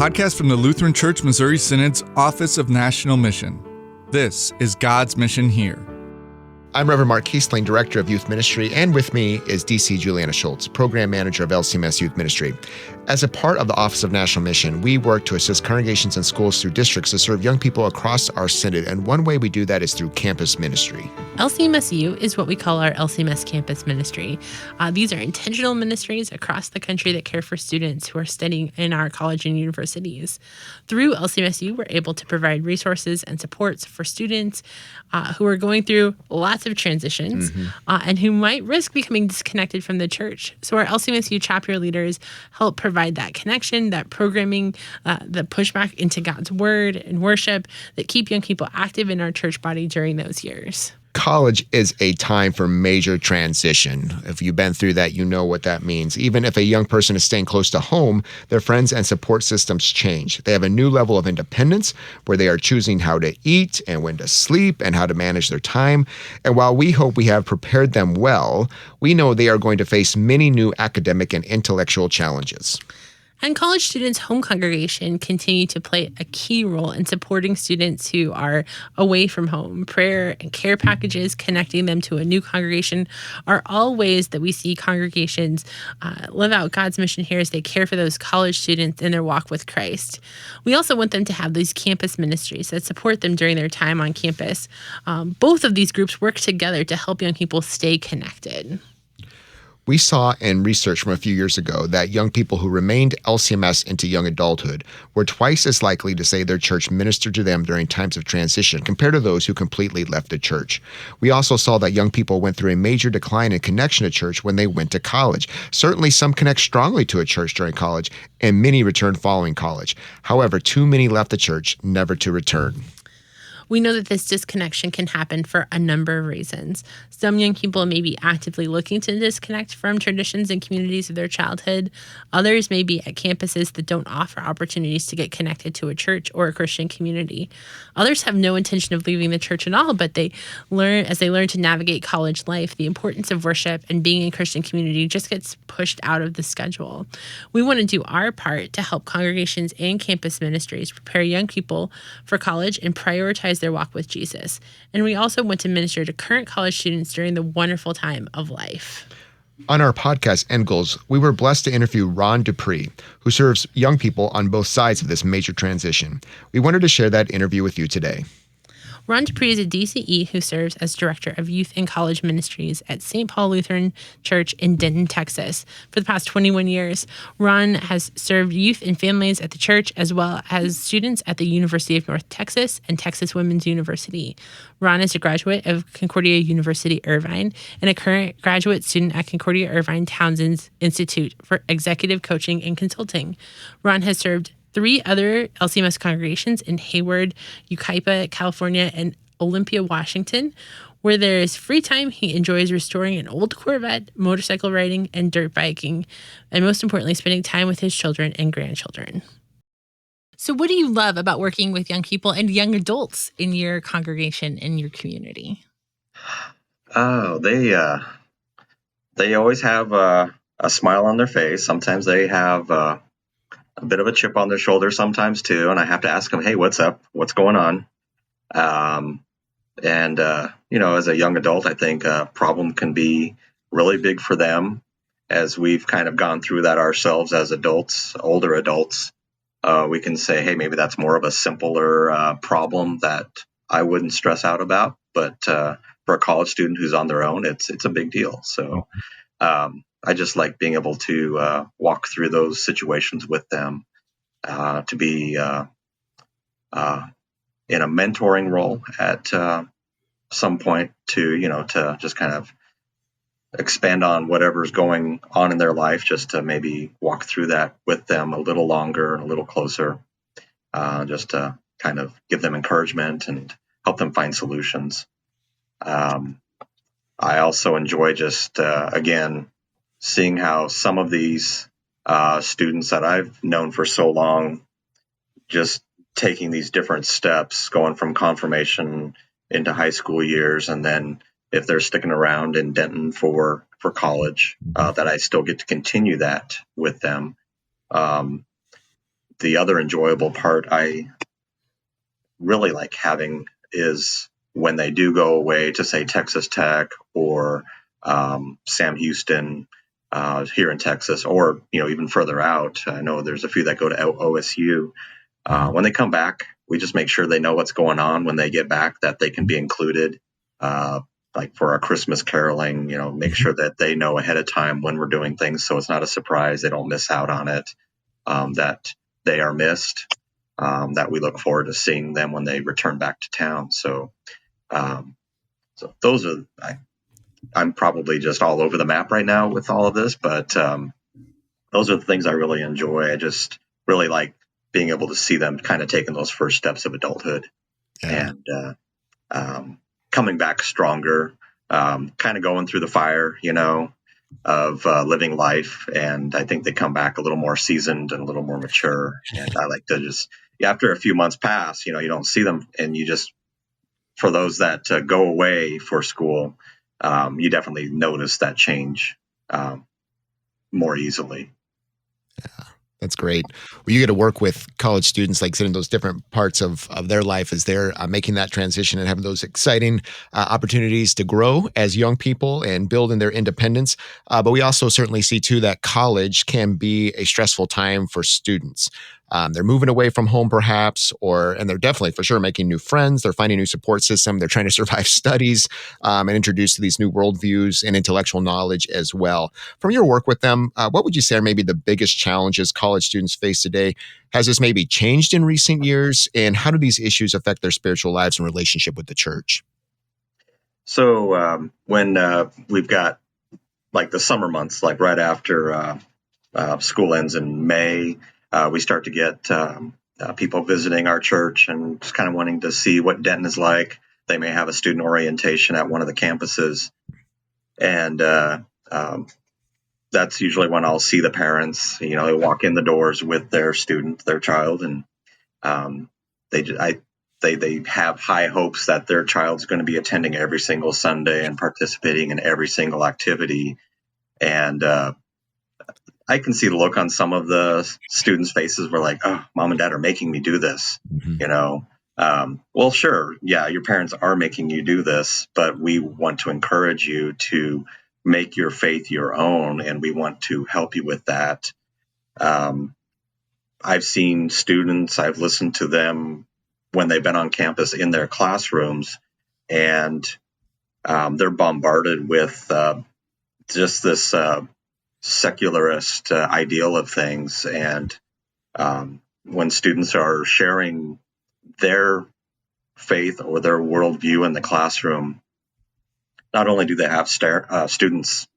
podcast from the Lutheran Church Missouri Synod's Office of National Mission. This is God's Mission Here. I'm Reverend Mark Kiesling, Director of Youth Ministry, and with me is DC Juliana Schultz, Program Manager of LCMS Youth Ministry. As a part of the Office of National Mission, we work to assist congregations and schools through districts to serve young people across our synod, and one way we do that is through campus ministry. LCMS U is what we call our LCMS Campus Ministry. These are intentional ministries across the country that care for students who are studying in our college and universities. Through LCMS U, we're able to provide resources and supports for students who are going through lots of transitions and who might risk becoming disconnected from the church. So our LCMS U chapter leaders help provide that connection, that programming, the pushback into God's word and worship that keep young people active in our church body during those years. College is a time for major transition. If you've been through that, you know what that means. Even if a young person is staying close to home, their friends and support systems change. They have a new level of independence where they are choosing how to eat and when to sleep and how to manage their time. And while we hope we have prepared them well, we know they are going to face many new academic and intellectual challenges. And college students' home congregation continue to play a key role in supporting students who are away from home. Prayer and care packages connecting them to a new congregation are all ways that we see congregations live out God's mission here as they care for those college students in their walk with Christ. We also want them to have these campus ministries that support them during their time on campus. Both of these groups work together to help young people stay connected. We saw in research from a few years ago that young people who remained LCMS into young adulthood were twice as likely to say their church ministered to them during times of transition compared to those who completely left the church. We also saw that young people went through a major decline in connection to church when they went to college. Certainly some connect strongly to a church during college, and many returned following college. However, too many left the church never to return. We know that this disconnection can happen for a number of reasons. Some young people may be actively looking to disconnect from traditions and communities of their childhood. Others may be at campuses that don't offer opportunities to get connected to a church or a Christian community. Others have no intention of leaving the church at all, but they learn to navigate college life, the importance of worship and being in Christian community just gets pushed out of the schedule. We want to do our part to help congregations and campus ministries prepare young people for college and prioritize their walk with Jesus. And we also want to minister to current college students during the wonderful time of life. On our podcast, End Goals, we were blessed to interview Ron DuPree, who serves young people on both sides of this major transition. We wanted to share that interview with you today. Ron DuPree is a DCE who serves as Director of Youth and College Ministries at St. Paul Lutheran Church in Denton, Texas. For the past 21 years, Ron has served youth and families at the church as well as students at the University of North Texas and Texas Women's University. Ron is a graduate of Concordia University Irvine and a current graduate student at Concordia Irvine Townsend Institute for Executive Coaching and Consulting. Ron has served 3 other LCMS congregations in Hayward, Yucaipa, California, and Olympia, Washington. Where there is free time, he enjoys restoring an old Corvette, motorcycle riding, and dirt biking, and most importantly, spending time with his children and grandchildren. So what do you love about working with young people and young adults in your congregation, in your community? Oh, they always have a smile on their face. Sometimes they have a bit of a chip on their shoulder sometimes too, and I have to ask them, hey, what's up? What's going on? As a young adult, I think a problem can be really big for them as we've kind of gone through that ourselves as adults, older adults. We can say, hey, maybe that's more of a simpler problem that I wouldn't stress out about. But for a college student who's on their own, it's a big deal. So I just like being able to walk through those situations with them, to be in a mentoring role at some point to just kind of expand on whatever's going on in their life, just to maybe walk through that with them a little longer, a little closer, just to kind of give them encouragement and help them find solutions. I also enjoy just, again, seeing how some of these students that I've known for so long, just taking these different steps, going from confirmation into high school years, and then if they're sticking around in Denton for college, that I still get to continue that with them. the other enjoyable part I really like having is when they do go away to, say, Texas Tech or Sam Houston here in Texas, or even further out. I know there's a few that go to OSU. When they come back, we just make sure they know what's going on when they get back, that they can be included. Like for our Christmas caroling, make sure that they know ahead of time when we're doing things, so it's not a surprise. They don't miss out on it. That they are missed. That we look forward to seeing them when they return back to town. So those are. I'm probably just all over the map right now with all of this, but those are the things I really enjoy. I just really like being able to see them kind of taking those first steps of adulthood and coming back stronger, kind of going through the fire, of living life. And I think they come back a little more seasoned and a little more mature. And I like to just, after a few months pass, you don't see them, and you just, for those that go away for school, you definitely notice that change more easily. Yeah, that's great. Well, you get to work with college students, like in those different parts of their life as they're making that transition and having those exciting opportunities to grow as young people and build in their independence. But we also certainly see, too, that college can be a stressful time for students. They're moving away from home, perhaps, and they're definitely, for sure, making new friends. They're finding a new support system. They're trying to survive studies and introduce to these new worldviews and intellectual knowledge as well. From your work with them, what would you say are maybe the biggest challenges college students face today? Has this maybe changed in recent years? And how do these issues affect their spiritual lives and relationship with the church? So when we've got like the summer months, like right after school ends in May, we start to get people visiting our church and just kind of wanting to see what Denton is like. They may have a student orientation at one of the campuses. And that's usually when I'll see the parents. They walk in the doors with their student, their child, and they have high hopes that their child's going to be attending every single Sunday and participating in every single activity. And I can see the look on some of the students' faces where like, oh, mom and dad are making me do this, well, sure. Yeah, your parents are making you do this, but we want to encourage you to make your faith your own, and we want to help you with that. I've seen students, I've listened to them when they've been on campus in their classrooms, and they're bombarded with just this secularist ideal of things. And when students are sharing their faith or their worldview in the classroom, not only do they have students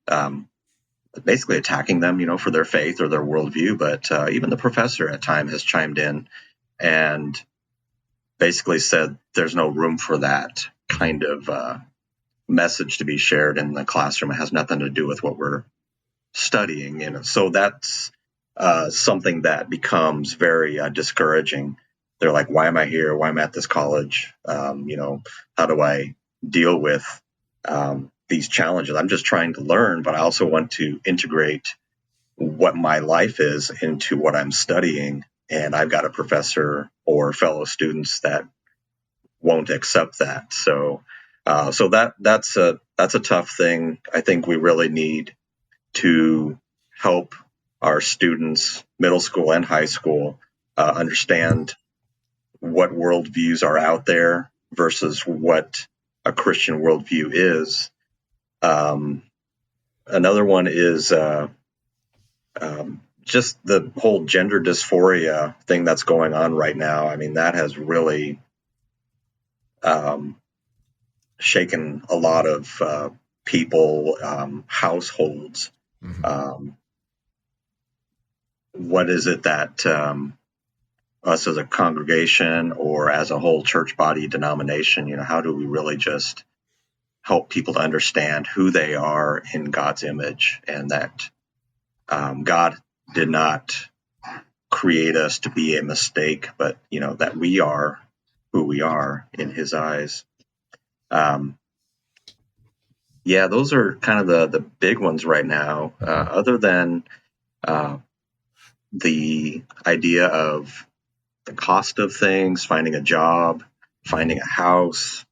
basically attacking them, for their faith or their worldview, but even the professor at times has chimed in and basically said there's no room for that kind of message to be shared in the classroom. It has nothing to do with what we're studying. So that's something that becomes very discouraging. They're like, why am I here? Why am I at this college? How do I deal with these challenges? I'm just trying to learn, but I also want to integrate what my life is into what I'm studying. And I've got a professor or fellow students that won't accept that. So that's a tough thing. I think we really need to help our students, middle school and high school, understand what worldviews are out there versus what a Christian worldview is. Another one is just the whole gender dysphoria thing that's going on right now. I mean, that has really shaken a lot of people, households. Mm-hmm. What is it that us as a congregation or as a whole church body denomination, how do we really just help people to understand who they are in God's image, and that God did not create us to be a mistake, but, that we are who we are in his eyes. Those are kind of the big ones right now. Other than the idea of the cost of things, finding a job, finding a house.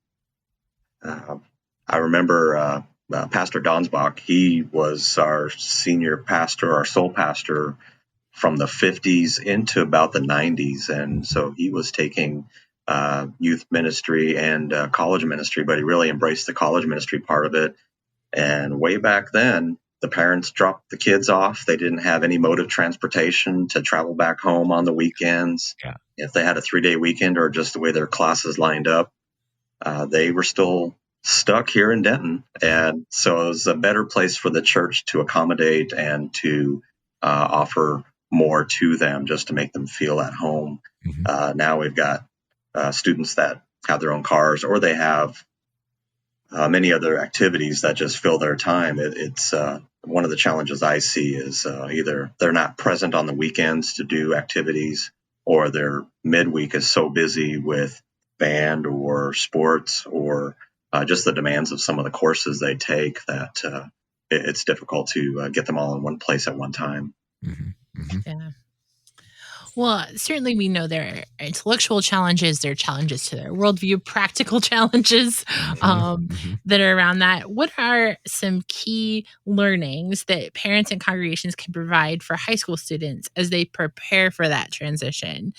I remember Pastor Donsbach. He was our senior pastor, our sole pastor from the 50s into about the 90s. And so he was taking youth ministry and college ministry, but he really embraced the college ministry part of it. And way back then, the parents dropped the kids off. They didn't have any mode of transportation to travel back home on the weekends. Yeah. If they had a 3-day weekend or just the way their classes lined up, they were still stuck here in Denton. And so it was a better place for the church to accommodate and to offer more to them, just to make them feel at home. Now we've got students that have their own cars, or they have many other activities that just fill their time. It's one of the challenges I see is either they're not present on the weekends to do activities, or their midweek is so busy with band or sports or just the demands of some of the courses they take that it's difficult to get them all in one place at one time. Yeah. Well, certainly we know there are intellectual challenges, there are challenges to their worldview, practical challenges that are around that. What are some key learnings that parents and congregations can provide for high school students as they prepare for that transition?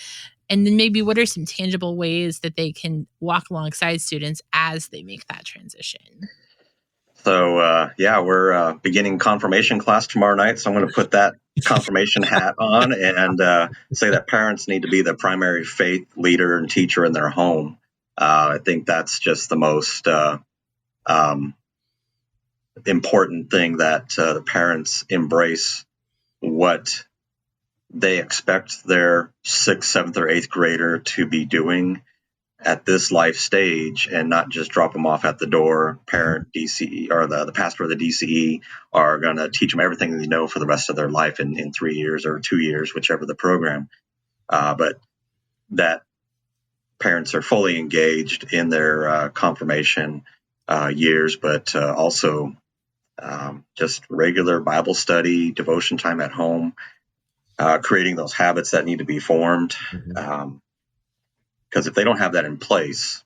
And then maybe what are some tangible ways that they can walk alongside students as they make that transition? So, we're beginning confirmation class tomorrow night. So I'm going to put that confirmation hat on and say that parents need to be the primary faith leader and teacher in their home. I think that's just the most important thing, that the parents embrace what they expect their 6th, 7th, or 8th grader to be doing at this life stage, and not just drop them off at the door. Parent, DCE, or the pastor of the DCE are going to teach them everything they know for the rest of their life in 3 years or 2 years, whichever the program. But that parents are fully engaged in their confirmation years, but also just regular Bible study, devotion time at home, creating those habits that need to be formed. Because if they don't have that in place,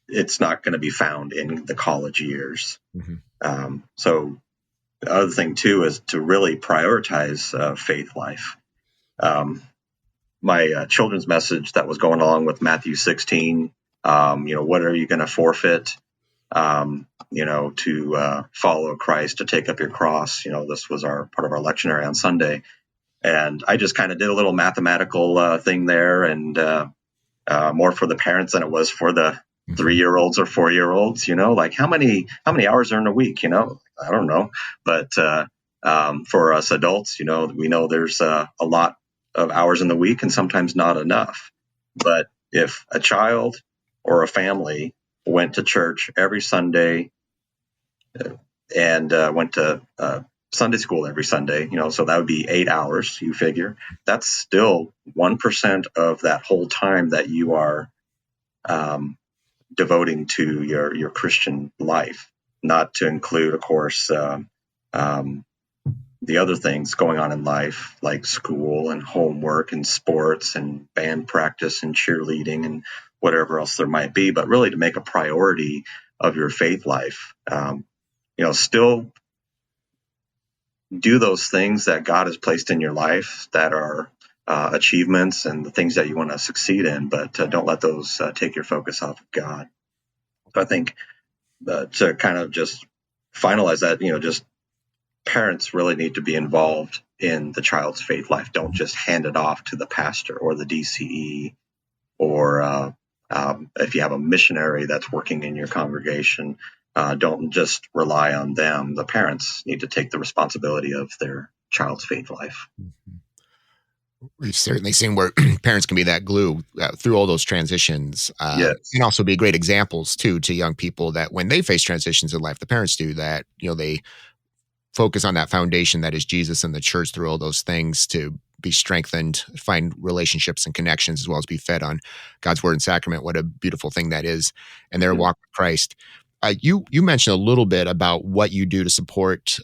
it's not going to be found in the college years. So the other thing, too, is to really prioritize faith life. My children's message that was going along with Matthew 16, what are you going to forfeit, to follow Christ, to take up your cross? This was part of our lectionary on Sunday. And I just kind of did a little mathematical thing there, and more for the parents than it was for the 3-year-olds or 4-year-olds. Like how many hours are in a week? I don't know. But for us adults, we know there's a lot of hours in the week, and sometimes not enough. But if a child or a family went to church every Sunday and went to Sunday school every Sunday, so that would be 8 hours, you figure. That's still 1% of that whole time that you are devoting to your Christian life, not to include, of course, the other things going on in life, like school and homework and sports and band practice and cheerleading and whatever else there might be, but really to make a priority of your faith life. Still do those things that God has placed in your life that are achievements and the things that you want to succeed in, but don't let those take your focus off of God. So I think to kind of just finalize that, just parents really need to be involved in the child's faith life. Don't just hand it off to the pastor or the DCE, or if you have a missionary that's working in your congregation, don't just rely on them. The parents need to take the responsibility of their child's faith life. We've certainly seen where parents can be that glue through all those transitions, Yes. And also be great examples too to young people that when they face transitions in life, the parents do that. They focus on that foundation that is Jesus and the church through all those things to be strengthened, find relationships and connections, as well as be fed on God's word and sacrament. What a beautiful thing that is, and their walk with Christ. You mentioned a little bit about what you do to support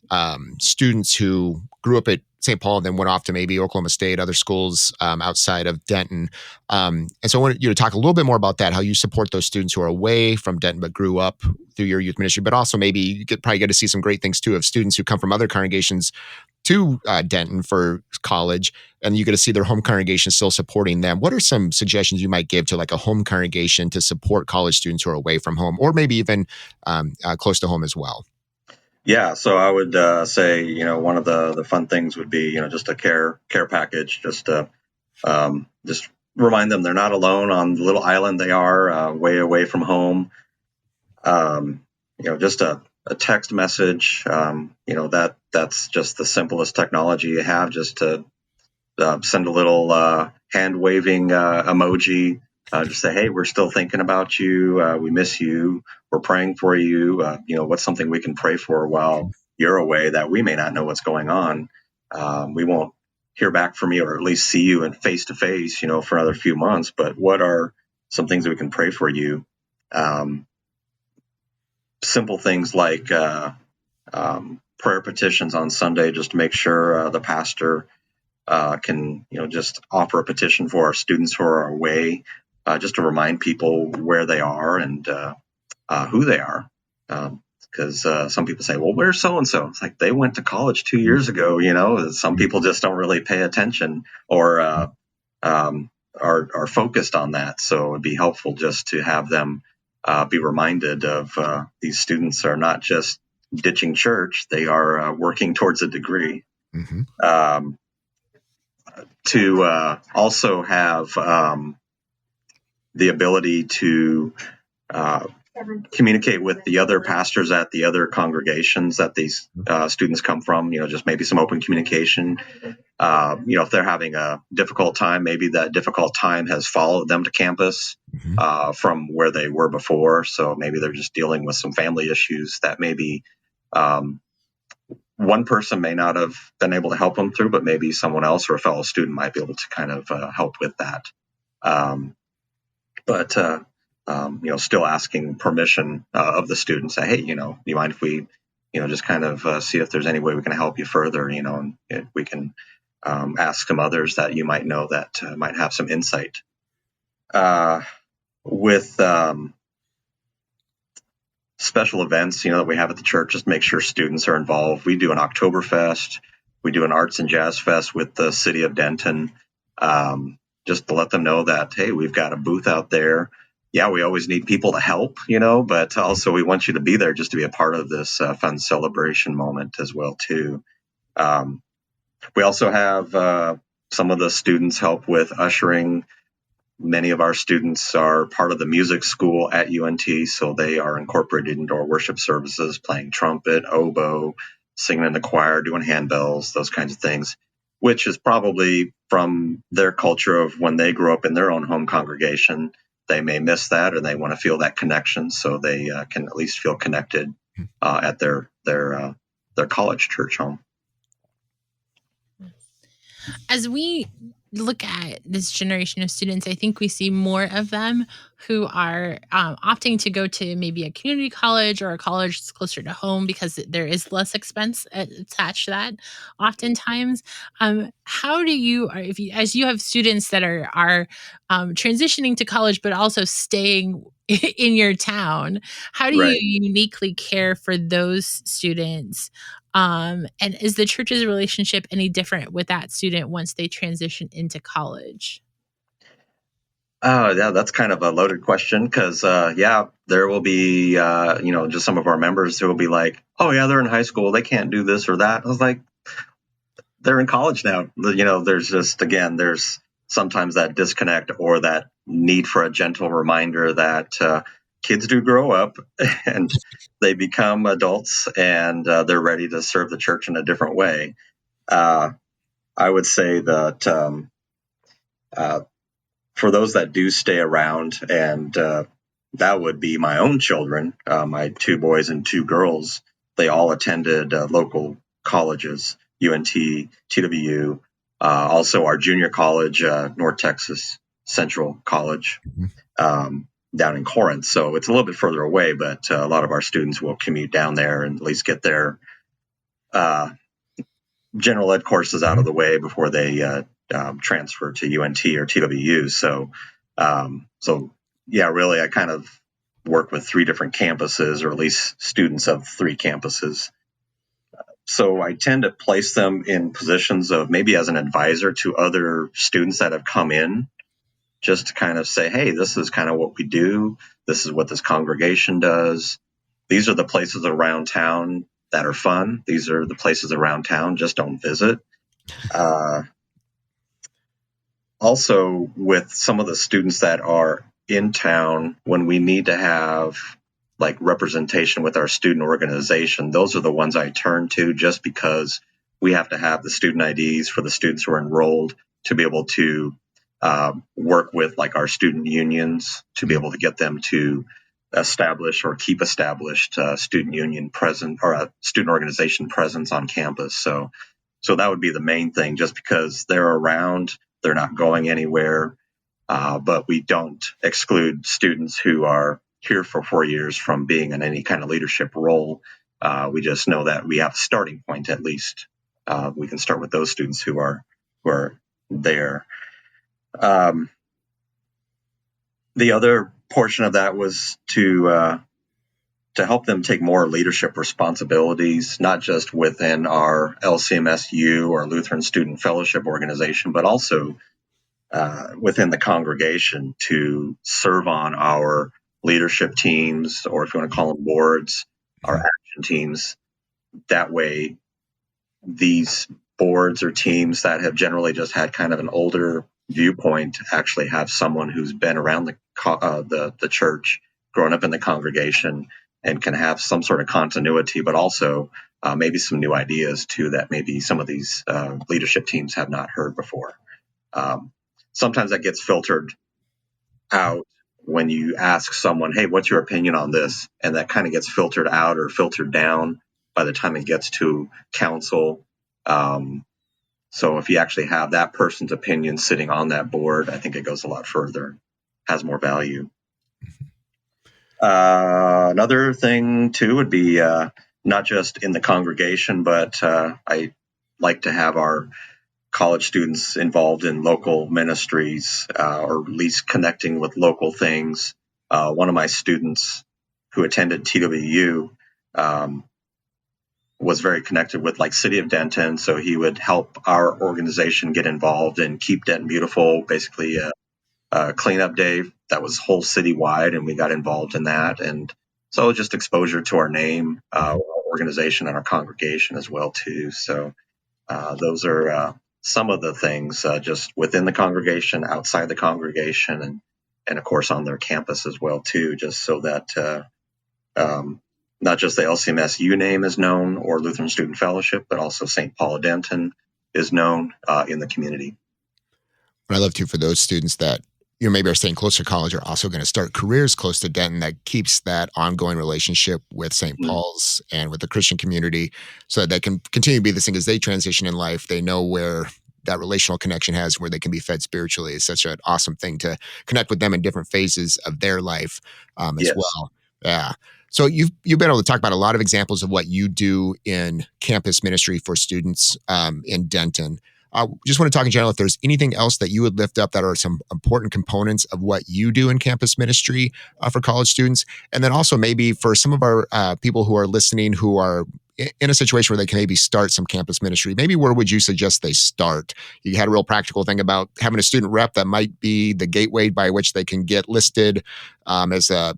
students who grew up at St. Paul and then went off to maybe Oklahoma State, other schools outside of Denton. And so I wanted you to talk a little bit more about that, how you support those students who are away from Denton but grew up through your youth ministry, but also maybe you probably get to see some great things too of students who come from other congregations to Denton for college, and you get to see their home congregation still supporting them. What are some suggestions you might give to like a home congregation to support college students who are away from home, or maybe even close to home as well? Yeah, so I would say, one of the fun things would be, just a care package, just to just remind them they're not alone on the little island they are, way away from home. Just a text message, that's just the simplest technology you have, just to send a little hand waving emoji, just say, hey, we're still thinking about you. We miss you. We're praying for you. What's something we can pray for while you're away that we may not know what's going on. We won't hear back from you, or at least see you in face to face, for another few months. But what are some things that we can pray for you? Simple things like prayer petitions on Sunday, just to make sure the pastor can, just offer a petition for our students who are away, just to remind people where they are and who they are. Because some people say, well, where's so-and-so? It's like, they went to college 2 years ago, Some people just don't really pay attention or are focused on that. So it'd be helpful just to have them be reminded of these students are not just ditching church, they are working towards a degree. Mm-hmm. To also have the ability to communicate with the other pastors at the other congregations that these students come from, just maybe some open communication. If they're having a difficult time, maybe that difficult time has followed them to campus from where they were before. So maybe they're just dealing with some family issues that maybe one person may not have been able to help them through, but maybe someone else or a fellow student might be able to kind of help with that. Still asking permission of the student, say, hey, do you mind if we, just kind of see if there's any way we can help you further, and we can ask some others that you might know that might have some insight. With special events, that we have at the church, just make sure students are involved. We do an Oktoberfest. We do an Arts and Jazz Fest with the city of Denton, just to let them know that, hey, we've got a booth out there. Yeah, we always need people to help, but also we want you to be there just to be a part of this fun celebration moment as well, too. We also have some of the students help with ushering. Many of our students are part of the music school at UNT, so they are incorporated into our worship services, playing trumpet, oboe, singing in the choir, doing handbells, those kinds of things, which is probably from their culture of when they grew up in their own home congregation. They may miss that, or they want to feel that connection, so they can at least feel connected at their college church home. As we look at this generation of students, I think we see more of them who are opting to go to maybe a community college or a college that's closer to home because there is less expense attached to that oftentimes. How do you, as you have students that are transitioning to college but also staying in your town, how do you uniquely care for those students? And is the church's relationship any different with that student once they transition into college? Yeah, that's kind of a loaded question because, there will be, just some of our members who will be like, oh, yeah, they're in high school. They can't do this or that. I was like, they're in college now. There's just, again, there's sometimes that disconnect or that need for a gentle reminder that kids do grow up and they become adults and they're ready to serve the church in a different way. I would say that for those that do stay around, and that would be my own children, my 2 boys and 2 girls, they all attended local colleges, UNT, TWU, also our junior college, North Texas Central College, down in Corinth. So it's a little bit further away, but a lot of our students will commute down there and at least get their general ed courses out of the way before they transfer to UNT or TWU. So yeah, really, I kind of work with 3 different campuses, or at least students of 3 campuses. So I tend to place them in positions of maybe as an advisor to other students that have come in, just to kind of say, hey, this is kind of what we do. This is what this congregation does. These are the places around town that are fun. These are the places around town, just don't visit. Also, with some of the students that are in town, when we need to have like representation with our student organization, those are the ones I turn to, just because we have to have the student IDs for the students who are enrolled to be able to work with like our student unions to be able to get them to establish or keep established student union present or a student organization presence on campus. So that would be the main thing, just because they're around, they're not going anywhere, but we don't exclude students who are here for 4 years from being in any kind of leadership role. We just know that we have a starting point, at least. We can start with those students who are there. The other portion of that was to help them take more leadership responsibilities, not just within our LCMS U or Lutheran Student Fellowship organization, but also within the congregation, to serve on our leadership teams, or if you want to call them boards, our action teams. That way, these boards or teams that have generally just had kind of an older viewpoint actually have someone who's been around the church, grown up in the congregation, and can have some sort of continuity, but also maybe some new ideas too that maybe some of these leadership teams have not heard before. Sometimes that gets filtered out when you ask someone, hey, what's your opinion on this? And that kind of gets filtered out or filtered down by the time it gets to council. So if you actually have that person's opinion sitting on that board, I think it goes a lot further, has more value. Another thing too would be not just in the congregation, but I like to have our college students involved in local ministries, or at least connecting with local things. One of my students who attended TWU was very connected with like City of Denton, so he would help our organization get involved in Keep Denton Beautiful, basically a cleanup day that was whole citywide, and we got involved in that. And so just exposure to our name, our organization, and our congregation as well too. So those are some of the things just within the congregation, outside the congregation, and of course on their campus as well too, just so that not just the LCMS U name is known, or Lutheran Student Fellowship, but also St. Paul of Denton is known in the community. What I love too, for those students that maybe are staying close to college, are also going to start careers close to Denton, that keeps that ongoing relationship with St. Paul's and with the Christian community, so that they can continue to be this thing as they transition in life. They know where that relational connection has, where they can be fed spiritually. It's such an awesome thing to connect with them in different phases of their life as well. Yeah. So you've been able to talk about a lot of examples of what you do in campus ministry for students in Denton. Just want to talk in general, if there's anything else that you would lift up that are some important components of what you do in campus ministry for college students. And then also maybe for some of our people who are listening who are in a situation where they can maybe start some campus ministry, maybe where would you suggest they start? You had a real practical thing about having a student rep that might be the gateway by which they can get listed as a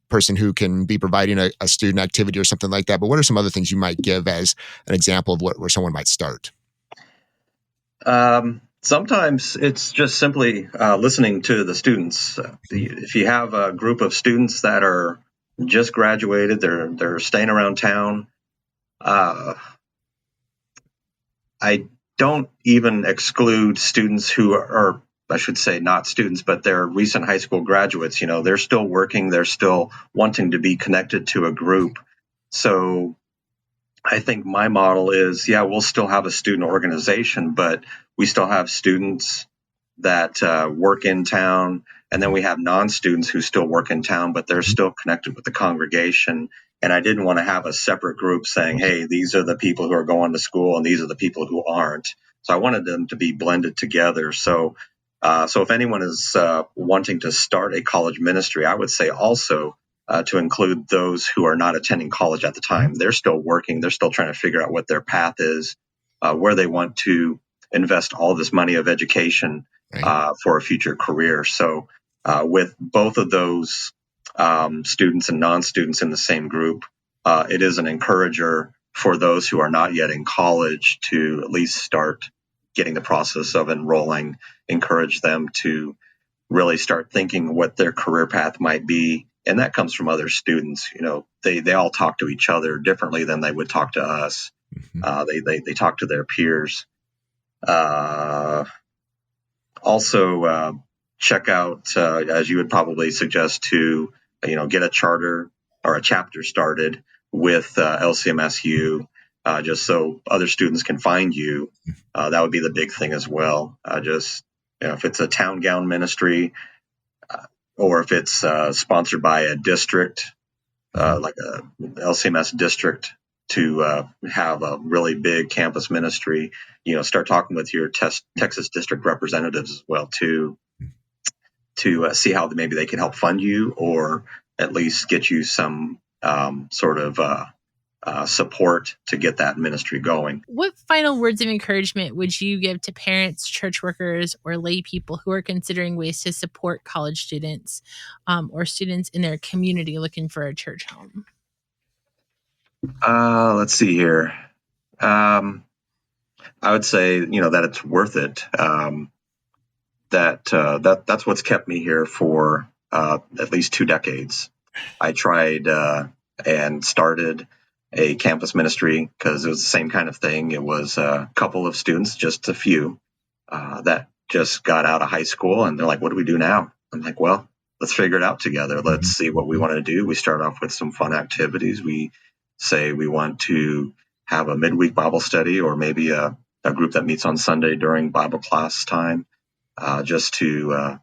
person who can be providing a student activity or something like that. But what are some other things you might give as an example of where someone might start? Sometimes it's just simply listening to the students. If you have a group of students that are just graduated, they're staying around town, I don't even exclude students who are, I should say, not students, but they're recent high school graduates. They're still working, they're still wanting to be connected to a group. So I think my model is, we'll still have a student organization, but we still have students that work in town, and then we have non-students who still work in town, but they're still connected with the congregation. And I didn't want to have a separate group saying, hey, these are the people who are going to school and these are the people who aren't. So I wanted them to be blended together. So if anyone is wanting to start a college ministry, I would say also to include those who are not attending college at the time. They're still working. They're still trying to figure out what their path is, where they want to invest all this money of education for a future career. So with both of those students and non-students in the same group, it is an encourager for those who are not yet in college to at least start getting the process of enrolling, encourage them to really start thinking what their career path might be. And that comes from other students. They all talk to each other differently than they would talk to us. They talk to their peers. Also, check out, as you would probably suggest, to get a charter or a chapter started with LCMS U, just so other students can find you. That would be the big thing as well. If it's a town gown ministry, or if it's sponsored by a district, like a LCMS district, to have a really big campus ministry, start talking with your Texas district representatives as well too, to see how maybe they can help fund you, or at least get you some sort of support to get that ministry going. What final words of encouragement would you give to parents, church workers, or lay people who are considering ways to support college students or students in their community looking for a church home? Let's see here. I would say, that it's worth it. That's what's kept me here for at least 2 decades. I tried and started a campus ministry because it was the same kind of thing. It was a couple of students, just a few, that just got out of high school, and they're like, what do we do now? I'm like, well, let's figure it out together. Let's see what we want to do. We start off with some fun activities. We say we want to have a midweek Bible study, or maybe a group that meets on Sunday during Bible class time, just to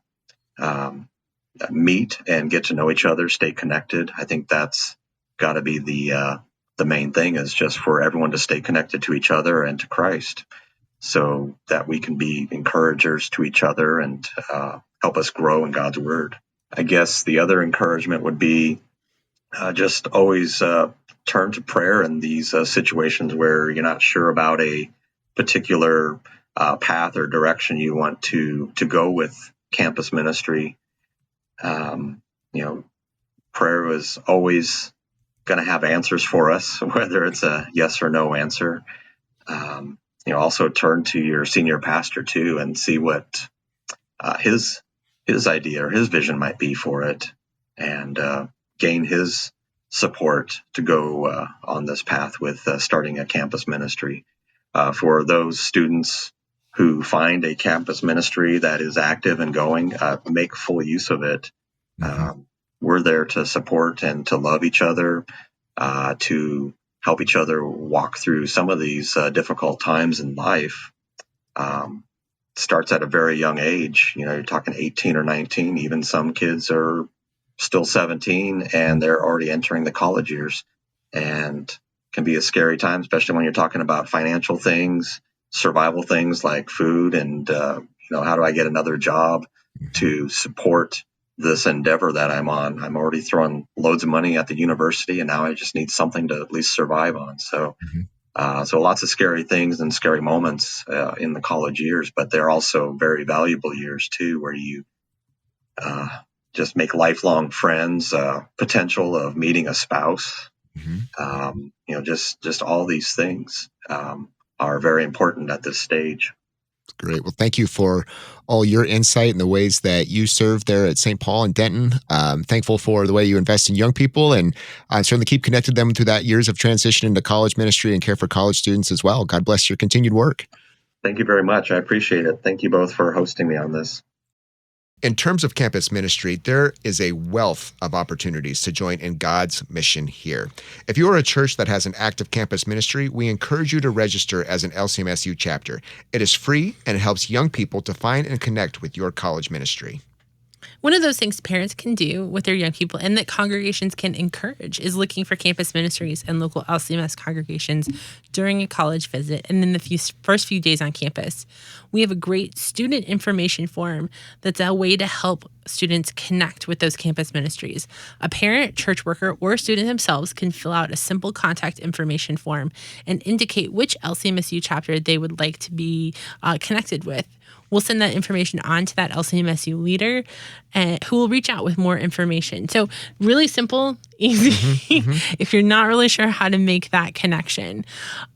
meet and get to know each other, stay connected. I think that's got to be the main thing, is just for everyone to stay connected to each other and to Christ, so that we can be encouragers to each other and help us grow in God's Word. I guess the other encouragement would be just always turn to prayer in these situations where you're not sure about a particular path or direction you want to go with campus ministry. Prayer is always going to have answers for us, whether it's a yes or no answer. Also turn to your senior pastor too, and see what his idea or his vision might be for it, and gain his support to go on this path with starting a campus ministry. For those students who find a campus ministry that is active and going, make full use of it. We're there to support and to love each other, to help each other walk through some of these difficult times in life. Starts at a very young age. You're talking 18 or 19. Even some kids are still 17 and they're already entering the college years, and can be a scary time, especially when you're talking about financial things, survival things like food, and how do I get another job to support this endeavor that I'm on? I'm already throwing loads of money at the university, and now I just need something to at least survive on. So lots of scary things and scary moments in the college years, but they're also very valuable years too, where you just make lifelong friends, potential of meeting a spouse. Just all these things are very important at this stage. Great. Well, thank you for all your insight and the ways that you serve there at St. Paul and Denton. Thankful for the way you invest in young people, and certainly keep connected them through that years of transition into college ministry and care for college students as well. God bless your continued work. Thank you very much. I appreciate it. Thank you both for hosting me on this. In terms of campus ministry, there is a wealth of opportunities to join in God's mission here. If you are a church that has an active campus ministry, we encourage you to register as an LCMS U chapter. It is free, and it helps young people to find and connect with your college ministry. One of those things parents can do with their young people and that congregations can encourage is looking for campus ministries and local LCMS congregations during a college visit and in the first few days on campus. We have a great student information form that's a way to help students connect with those campus ministries. A parent, church worker, or student themselves can fill out a simple contact information form and indicate which LCMS U chapter they would like to be connected with. We'll send that information on to that LCMS U leader who will reach out with more information. So really simple, easy, if you're not really sure how to make that connection.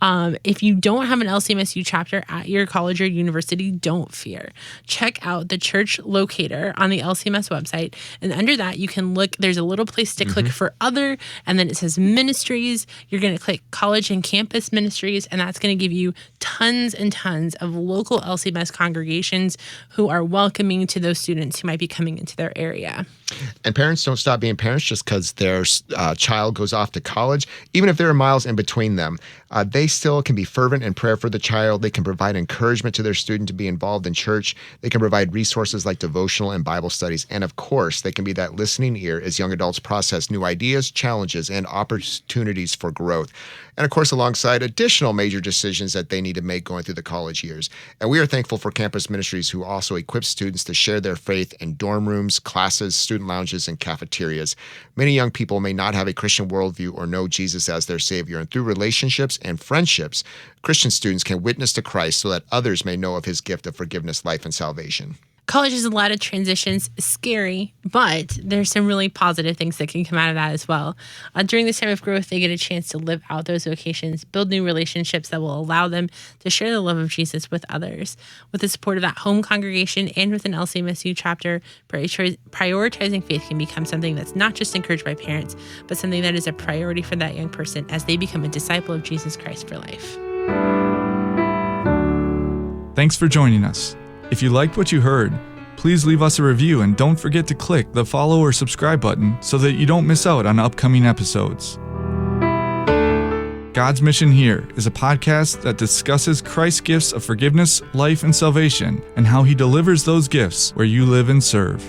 If you don't have an LCMS U chapter at your college or university, don't fear. Check out the church locator on the LCMS website. And under that, you can look, there's a little place to click for other, and then it says ministries. You're going to click college and campus ministries, and that's going to give you tons and tons of local LCMS congregations who are welcoming to those students who might be coming into their area. And parents don't stop being parents just because their child goes off to college. Even if there are miles in between them, they still can be fervent in prayer for the child. They can provide encouragement to their student to be involved in church. They can provide resources like devotional and Bible studies. And of course, they can be that listening ear as young adults process new ideas, challenges, and opportunities for growth. And of course, alongside additional major decisions that they need to make going through the college years. And we are thankful for Campus Ministries, who also equip students to share their faith in dorm rooms, classes, student lounges, and cafeterias. Many young people may not have a Christian worldview or know Jesus as their Savior. And through relationships and friendships, Christian students can witness to Christ so that others may know of his gift of forgiveness, life, and salvation. College is a lot of transitions, scary, but there's some really positive things that can come out of that as well. During this time of growth, they get a chance to live out those vocations, build new relationships that will allow them to share the love of Jesus with others. With the support of that home congregation and with an LCMS U chapter, prioritizing faith can become something that's not just encouraged by parents, but something that is a priority for that young person as they become a disciple of Jesus Christ for life. Thanks for joining us. If you liked what you heard, please leave us a review and don't forget to click the follow or subscribe button so that you don't miss out on upcoming episodes. God's Mission Here is a podcast that discusses Christ's gifts of forgiveness, life, and salvation, and how he delivers those gifts where you live and serve.